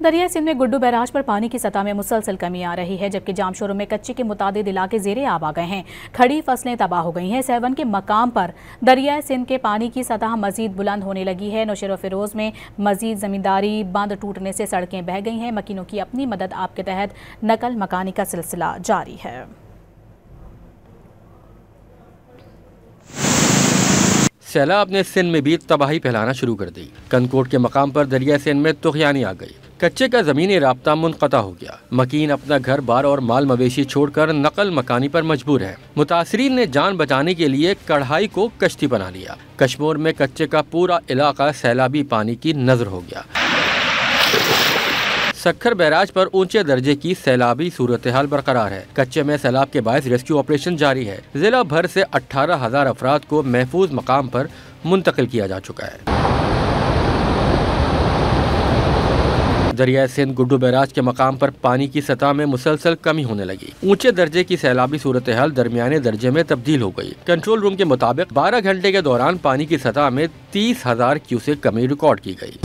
دریائے سندھ میں گڈو بیراج پر پانی کی سطح میں مسلسل کمی آ رہی ہے، جبکہ جامشورو میں کچے کے متعدد علاقے زیر آب آ گئے ہیں۔ کھڑی فصلیں تباہ ہو گئی ہیں۔ سیون کے مقام پر دریائے سندھ کے پانی کی سطح مزید بلند ہونے لگی ہے۔ نوشہر و فیروز میں مزید زمینداری بند ٹوٹنے سے سڑکیں بہہ گئی ہیں۔ مکینوں کی اپنی مدد آپ کے تحت نقل مکانی کا سلسلہ جاری ہے۔ سیلاب نے سندھ میں بھی تباہی پھیلانا شروع کر دی۔ کنکوٹ کے مقام پر دریائے سندھ میں طغیانی آ گئی۔ کچے کا زمینی رابطہ منقطع ہو گیا۔ مکین اپنا گھر بار اور مال مویشی چھوڑ کر نقل مکانی پر مجبور ہے۔ متاثرین نے جان بچانے کے لیے کڑھائی کو کشتی بنا لیا۔ کشمور میں کچے کا پورا علاقہ سیلابی پانی کی نذر ہو گیا۔ سکھر بیراج پر اونچے درجے کی سیلابی صورتحال برقرار ہے۔ کچے میں سیلاب کے باعث ریسکیو آپریشن جاری ہے۔ ضلع بھر سے 18,000 افراد کو محفوظ مقام پر منتقل کیا جا چکا ہے۔ دریائے سندھ گڈو بیراج کے مقام پر پانی کی سطح میں مسلسل کمی ہونے لگی۔ اونچے درجے کی سیلابی صورتحال درمیانے درجے میں تبدیل ہو گئی۔ کنٹرول روم کے مطابق 12 گھنٹے کے دوران پانی کی سطح میں 30,000 کیوسک کمی ریکارڈ کی گئی۔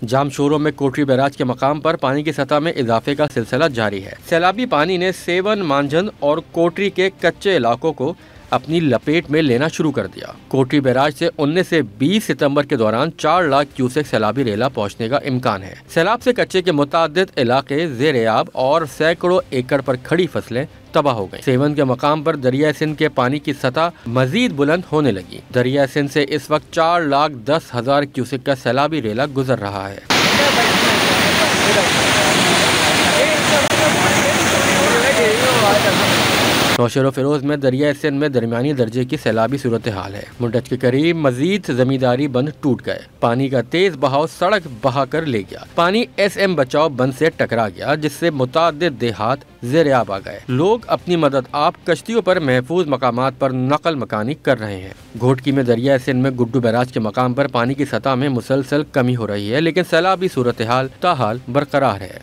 جامشورو میں کوٹری بیراج کے مقام پر پانی کی سطح میں اضافے کا سلسلہ جاری ہے۔ سیلابی پانی نے سیون، مانجھند اور کوٹری کے کچے علاقوں کو اپنی لپیٹ میں لینا شروع کر دیا۔ کوٹری بیراج سے 19 سے 20 ستمبر کے دوران 4 لاکھ کیوسک سیلابی ریلا پہنچنے کا امکان ہے۔ سیلاب سے کچے کے متعدد علاقے زیر آب اور سینکڑوں ایکڑ پر کھڑی فصلیں تباہ ہو گئی۔ سیون کے مقام پر دریائے سندھ کے پانی کی سطح مزید بلند ہونے لگی۔ دریائے سندھ سے اس وقت 4,10,000 کیوسک کا سیلابی ریلا گزر رہا ہے۔ نوشہر و فیروز میں دریائے سندھ میں درمیانی درجے کی سیلابی صورتحال ہے۔ منڈج کے قریب مزید زمینداری بند ٹوٹ گئے۔ پانی کا تیز بہاؤ سڑک بہا کر لے گیا۔ پانی ایس ایم بچاؤ بند سے ٹکرا گیا، جس سے متعدد دیہات زیر آب آ گئے۔ لوگ اپنی مدد آپ کشتیوں پر محفوظ مقامات پر نقل مکانی کر رہے ہیں۔ گھوٹکی میں دریائے سندھ میں گڈو بیراج کے مقام پر پانی کی سطح میں مسلسل کمی ہو رہی ہے، لیکن سیلابی صورتحال تاحال برقرار ہے۔